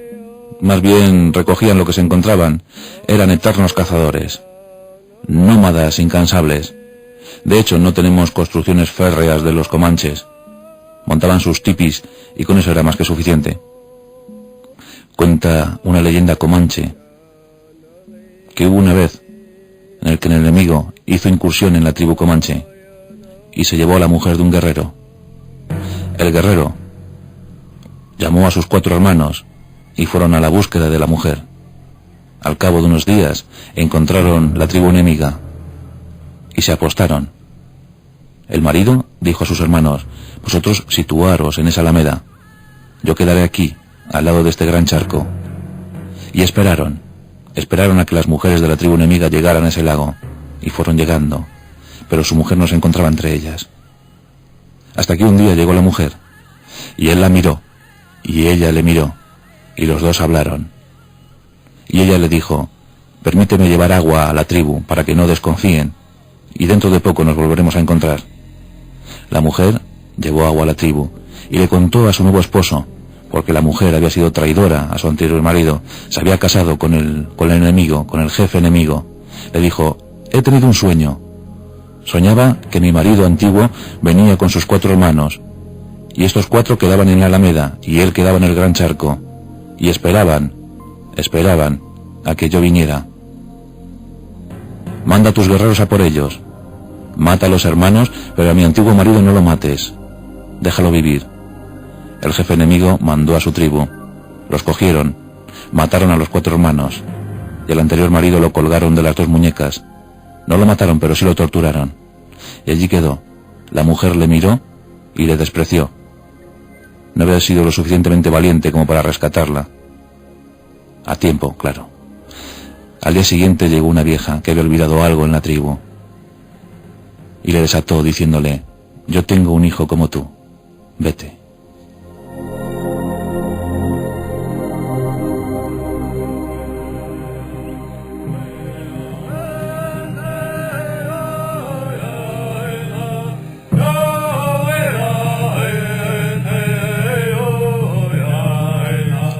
Más bien recogían lo que se encontraban. Eran eternos cazadores, nómadas incansables. De hecho, no tenemos construcciones férreas de los comanches. Montaban sus tipis y con eso era más que suficiente. Cuenta una leyenda comanche que hubo una vez en el que el enemigo hizo incursión en la tribu comanche y se llevó a la mujer de un guerrero. El guerrero llamó a sus 4 hermanos y fueron a la búsqueda de la mujer. Al cabo de unos días encontraron la tribu enemiga y se apostaron. El marido dijo a sus hermanos: vosotros situaros en esa alameda, yo quedaré aquí, al lado de este gran charco. Y esperaron a que las mujeres de la tribu enemiga llegaran a ese lago, y fueron llegando, pero su mujer no se encontraba entre ellas. Hasta que un día llegó la mujer, y él la miró, y ella le miró, y los dos hablaron. Y ella le dijo: permíteme llevar agua a la tribu para que no desconfíen, y dentro de poco nos volveremos a encontrar. La mujer llevó agua a la tribu, y le contó a su nuevo esposo, porque la mujer había sido traidora a su anterior marido, se había casado con el enemigo, con el jefe enemigo. Le dijo: he tenido un sueño. Soñaba que mi marido antiguo venía con sus 4 hermanos, y estos 4 quedaban en la alameda, y él quedaba en el gran charco, y esperaban a que yo viniera. Manda a tus guerreros a por ellos. Mata a los hermanos, pero a mi antiguo marido no lo mates. Déjalo vivir. El jefe enemigo mandó a su tribu. Los cogieron, mataron a los 4 hermanos, y al anterior marido lo colgaron de las 2 muñecas. No lo mataron, pero sí lo torturaron. Y allí quedó. La mujer le miró y le despreció. No había sido lo suficientemente valiente como para rescatarla. A tiempo, claro. Al día siguiente llegó una vieja que había olvidado algo en la tribu. Y le desató diciéndole: yo tengo un hijo como tú. Vete.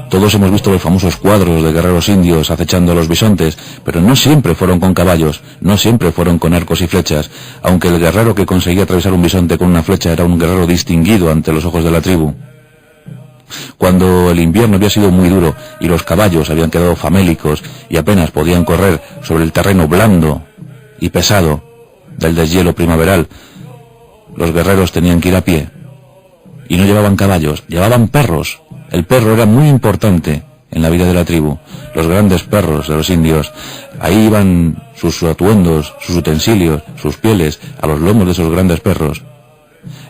Todos hemos visto los famosos cuadros de guerreros indios acechando a los bisontes, pero no siempre fueron con caballos, no siempre fueron con arcos y flechas, aunque el guerrero que conseguía atravesar un bisonte con una flecha era un guerrero distinguido ante los ojos de la tribu. Cuando el invierno había sido muy duro y los caballos habían quedado famélicos y apenas podían correr sobre el terreno blando y pesado del deshielo primaveral, los guerreros tenían que ir a pie. Y no llevaban caballos, llevaban perros. El perro era muy importante en la vida de la tribu. Los grandes perros de los indios. Ahí iban sus atuendos, sus utensilios, sus pieles, a los lomos de esos grandes perros.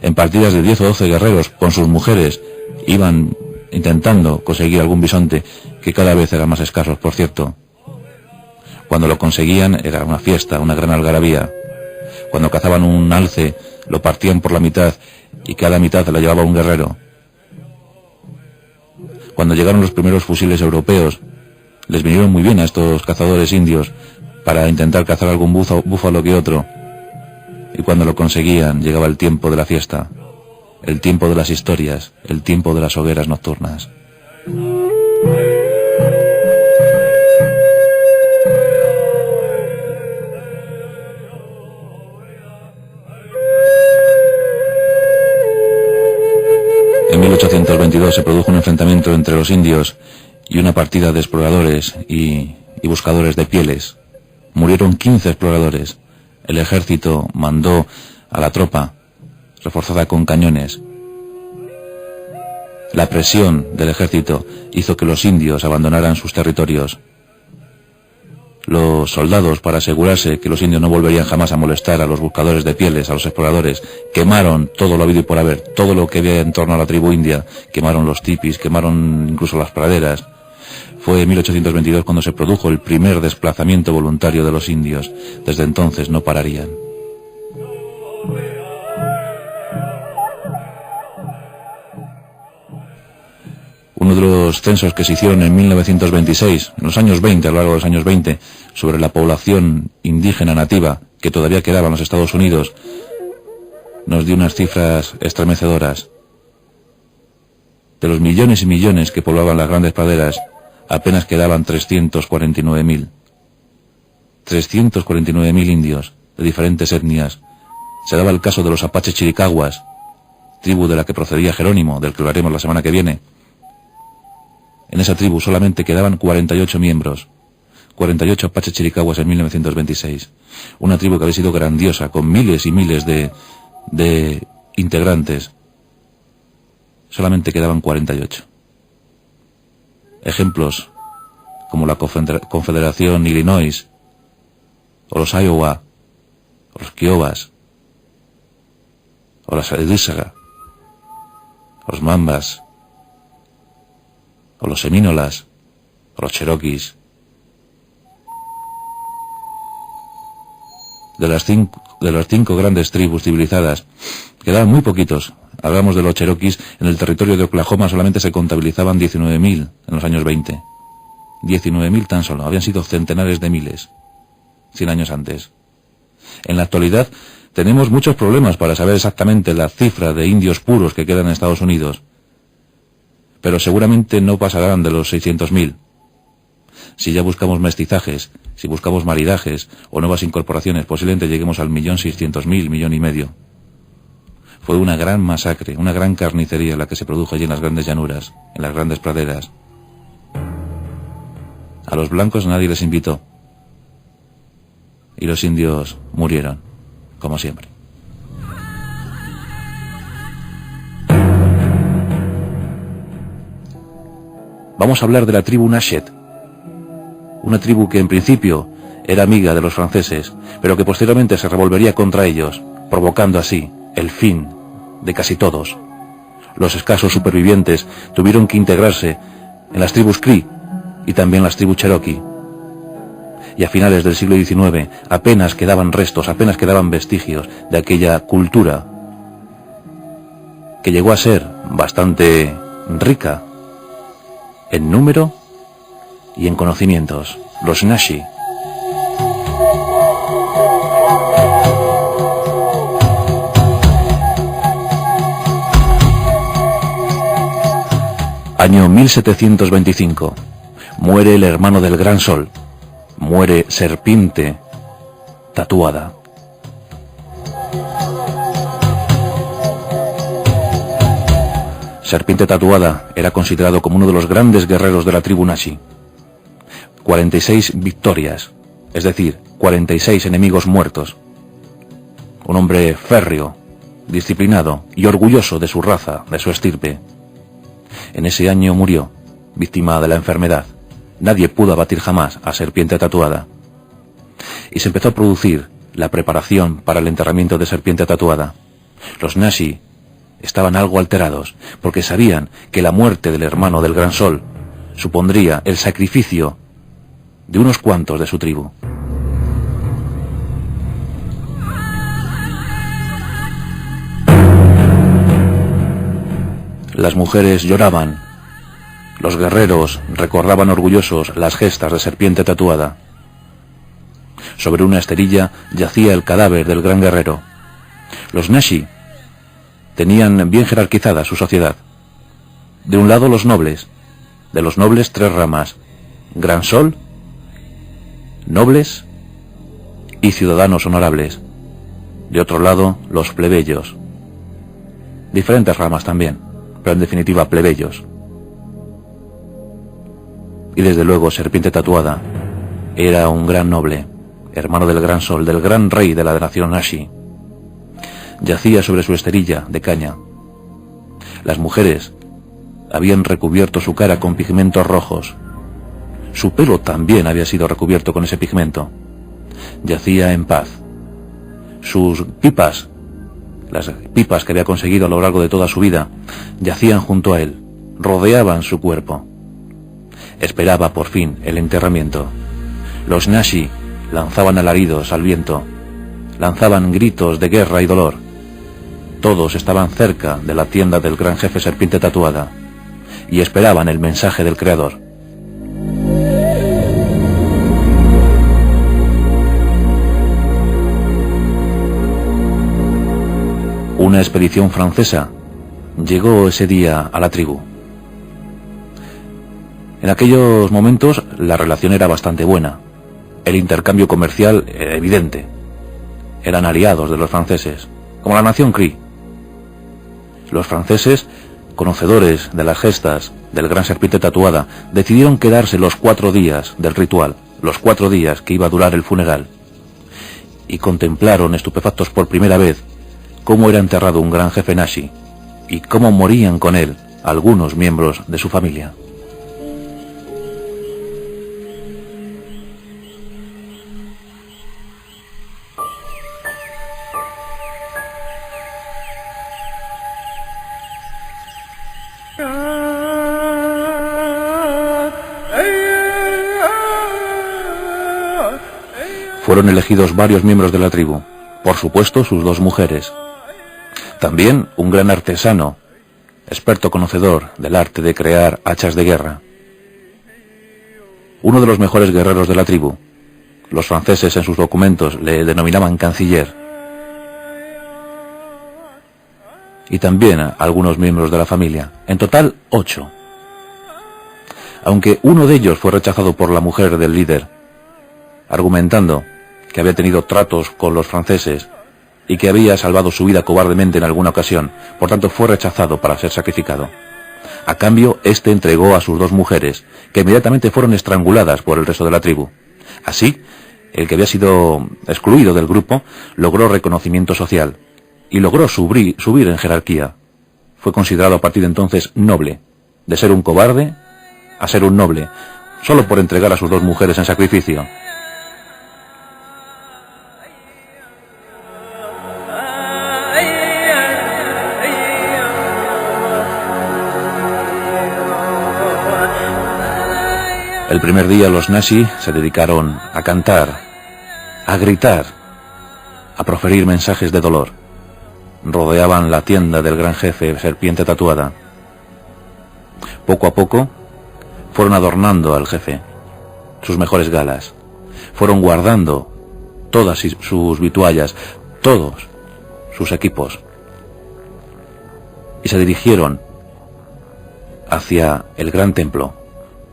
En partidas de 10 o 12 guerreros, con sus mujeres, iban intentando conseguir algún bisonte, que cada vez eran más escasos, por cierto. Cuando lo conseguían, era una fiesta, una gran algarabía. Cuando cazaban un alce, lo partían por la mitad, y cada mitad la llevaba un guerrero. Cuando llegaron los primeros fusiles europeos, les vinieron muy bien a estos cazadores indios para intentar cazar algún búfalo que otro. Y cuando lo conseguían, llegaba el tiempo de la fiesta, el tiempo de las historias, el tiempo de las hogueras nocturnas. En 1822 se produjo un enfrentamiento entre los indios y una partida de exploradores y buscadores de pieles. Murieron 15 exploradores. El ejército mandó a la tropa, reforzada con cañones. La presión del ejército hizo que los indios abandonaran sus territorios. Los soldados, para asegurarse que los indios no volverían jamás a molestar a los buscadores de pieles, a los exploradores, quemaron todo lo habido y por haber, todo lo que había en torno a la tribu india. Quemaron los tipis, quemaron incluso las praderas. Fue en 1822 cuando se produjo el primer desplazamiento voluntario de los indios. Desde entonces no pararían. Uno de los censos que se hicieron en 1926, en los años 20, a lo largo de los años 20, sobre la población indígena nativa que todavía quedaba en los Estados Unidos, nos dio unas cifras estremecedoras. De los millones y millones que poblaban las grandes praderas, apenas quedaban 349.000. 349.000 indios de diferentes etnias. Se daba el caso de los apaches chiricahuas, tribu de la que procedía Jerónimo, del que hablaremos la semana que viene. En esa tribu solamente quedaban 48 miembros. 48 apaches chiricahuas en 1926. Una tribu que había sido grandiosa, con miles y miles de integrantes. Solamente quedaban 48. Ejemplos como la Confederación Illinois, o los Iowa, o los Kiowas, o las Edusega, o los Mambas, o los Semínolas, o los Cherokees. De las cinco grandes tribus civilizadas, quedaban muy poquitos. Hablamos de los Cherokees. En el territorio de Oklahoma solamente se contabilizaban 19.000 en los años 20. 19.000 tan solo. Habían sido centenares de miles 100 años antes. En la actualidad tenemos muchos problemas para saber exactamente la cifra de indios puros que quedan en Estados Unidos, pero seguramente no pasarán de los 600.000. Si ya buscamos mestizajes, si buscamos maridajes o nuevas incorporaciones, posiblemente lleguemos al 1.600.000, 1,5 millones. Fue una gran masacre, una gran carnicería la que se produjo allí en las grandes llanuras, en las grandes praderas. A los blancos nadie les invitó. Y los indios murieron, como siempre. Vamos a hablar de la tribu Nashet. Una tribu que en principio era amiga de los franceses, pero que posteriormente se revolvería contra ellos, provocando así el fin de casi todos. Los escasos supervivientes tuvieron que integrarse en las tribus Cree y también las tribus Cherokee. Y a finales del siglo XIX apenas quedaban restos, apenas quedaban vestigios de aquella cultura que llegó a ser bastante rica en número y en conocimientos. Los Nashi. Año 1725. Muere el hermano del Gran Sol. Muere Serpiente Tatuada. Serpiente Tatuada era considerado como uno de los grandes guerreros de la tribu Nashi. 46 victorias, es decir, 46 enemigos muertos. Un hombre férreo, disciplinado y orgulloso de su raza, de su estirpe. En ese año murió, víctima de la enfermedad. Nadie pudo abatir jamás a Serpiente Tatuada. Y se empezó a producir la preparación para el enterramiento de Serpiente Tatuada. Los Nashi estaban algo alterados, porque sabían que la muerte del hermano del Gran Sol supondría el sacrificio de unos cuantos de su tribu. Las mujeres lloraban, los guerreros recordaban orgullosos las gestas de Serpiente Tatuada. Sobre una esterilla yacía el cadáver del gran guerrero. Los Nashi tenían bien jerarquizada su sociedad. De un lado los nobles, de los nobles 3 ramas: Gran Sol, nobles y ciudadanos honorables. De otro lado los plebeyos. Diferentes ramas también, pero en definitiva plebeyos. Y desde luego Serpiente Tatuada era un gran noble, hermano del Gran Sol, del gran rey de la nación Nashi. Yacía sobre su esterilla de caña. Las mujeres habían recubierto su cara con pigmentos rojos. Su pelo también había sido recubierto con ese pigmento. Yacía en paz. Sus pipas, las pipas que había conseguido a lo largo de toda su vida, yacían junto a él, rodeaban su cuerpo. Esperaba por fin el enterramiento. Los Nashi lanzaban alaridos al viento, lanzaban gritos de guerra y dolor. Todos estaban cerca de la tienda del gran jefe serpiente tatuada y esperaban el mensaje del creador. Una expedición francesa llegó ese día a la tribu. En aquellos momentos la relación era bastante buena. El intercambio comercial era evidente. Eran aliados de los franceses, como la nación Cree. Los franceses, conocedores de las gestas del gran serpiente tatuada, decidieron quedarse los 4 días del ritual, los 4 días que iba a durar el funeral, y contemplaron estupefactos por primera vez cómo era enterrado un gran jefe Nashi y cómo morían con él algunos miembros de su familia. Fueron elegidos varios miembros de la tribu, por supuesto sus 2 mujeres. También un gran artesano, experto conocedor del arte de crear hachas de guerra. Uno de los mejores guerreros de la tribu. Los franceses en sus documentos le denominaban canciller. Y también algunos miembros de la familia. En total 8. Aunque uno de ellos fue rechazado por la mujer del líder, argumentando que había tenido tratos con los franceses y que había salvado su vida cobardemente en alguna ocasión, por tanto fue rechazado para ser sacrificado. A cambio, este entregó a sus 2 mujeres, que inmediatamente fueron estranguladas por el resto de la tribu. Así, el que había sido excluido del grupo logró reconocimiento social y logró subir en jerarquía. Fue considerado a partir de entonces noble, de ser un cobarde a ser un noble, solo por entregar a sus 2 mujeres en sacrificio. El primer día los Nashi se dedicaron a cantar, a gritar, a proferir mensajes de dolor. Rodeaban la tienda del gran jefe serpiente tatuada. Poco a poco fueron adornando al jefe, sus mejores galas. Fueron guardando todas sus vituallas, todos sus equipos. Y se dirigieron hacia el gran templo.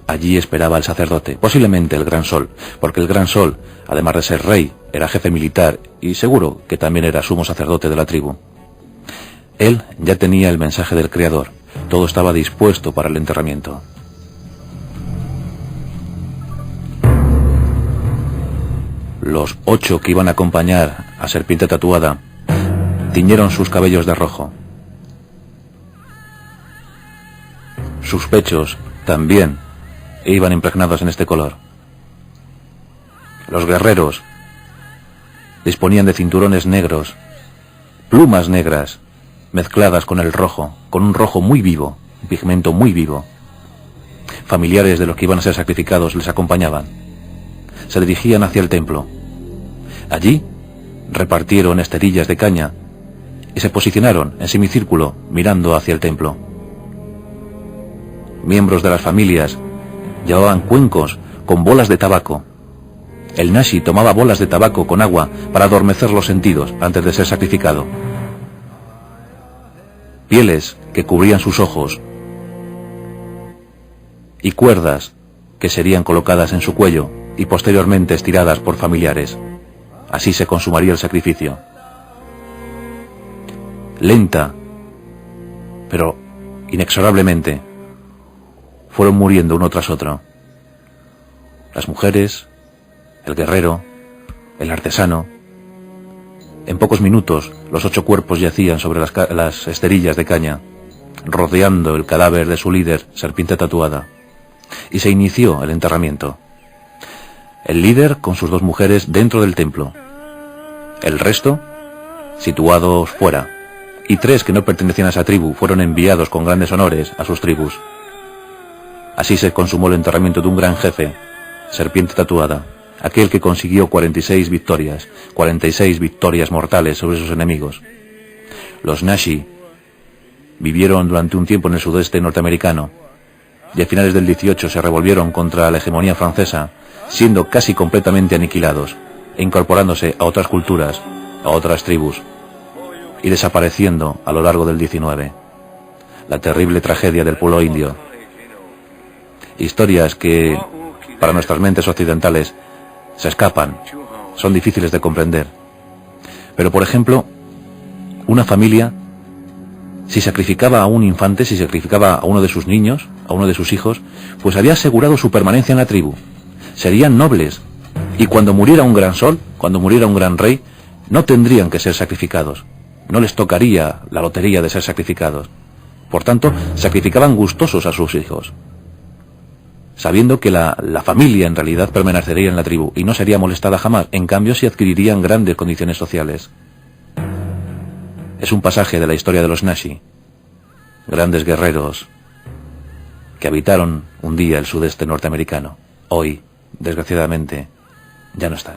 Allí esperaba el sacerdote, posiblemente el Gran Sol, porque el Gran Sol, además de ser rey, era jefe militar y seguro que también era sumo sacerdote de la tribu. Él ya tenía el mensaje del Creador, todo estaba dispuesto para el enterramiento. Los 8 que iban a acompañar a Serpiente Tatuada tiñeron sus cabellos de rojo. Sus pechos también iban impregnados en este color. Los guerreros disponían de cinturones negros, plumas negras, mezcladas con el rojo, con un rojo muy vivo, un pigmento muy vivo. Familiares de los que iban a ser sacrificados les acompañaban. Se dirigían hacia el templo. Allí repartieron esterillas de caña y se posicionaron en semicírculo mirando hacia el templo. Miembros de las familias llevaban cuencos con bolas de tabaco. El Nashi tomaba bolas de tabaco con agua para adormecer los sentidos antes de ser sacrificado. Pieles que cubrían sus ojos y cuerdas que serían colocadas en su cuello y posteriormente estiradas por familiares. Así se consumaría el sacrificio. Lenta, pero inexorablemente, fueron muriendo uno tras otro. Las mujeres, el guerrero, el artesano. En pocos minutos, los 8 cuerpos yacían sobre las esterillas de caña, rodeando el cadáver de su líder, Serpiente Tatuada. Y se inició el enterramiento. El líder con sus 2 mujeres dentro del templo. El resto, situados fuera. Y 3 que no pertenecían a esa tribu fueron enviados con grandes honores a sus tribus. Así se consumó el enterramiento de un gran jefe, serpiente tatuada, aquel que consiguió 46 victorias mortales sobre sus enemigos. Los Nashi vivieron durante un tiempo en el sudeste norteamericano y a finales del 18 se revolvieron contra la hegemonía francesa, siendo casi completamente aniquilados e incorporándose a otras culturas, a otras tribus, y desapareciendo a lo largo del 19. La terrible tragedia del pueblo indio. Historias que, para nuestras mentes occidentales, se escapan, son difíciles de comprender. Pero, por ejemplo, una familia, si sacrificaba a un infante, si sacrificaba a uno de sus niños, a uno de sus hijos, pues había asegurado su permanencia en la tribu. Serían nobles, y cuando muriera un gran sol, cuando muriera un gran rey, no tendrían que ser sacrificados. No les tocaría la lotería de ser sacrificados. Por tanto, sacrificaban gustosos a sus hijos, sabiendo que la familia en realidad permanecería en la tribu y no sería molestada jamás. En cambio, se adquirirían grandes condiciones sociales. Es un pasaje de la historia de los Nashi, grandes guerreros que habitaron un día el sudeste norteamericano. Hoy, desgraciadamente, ya no están.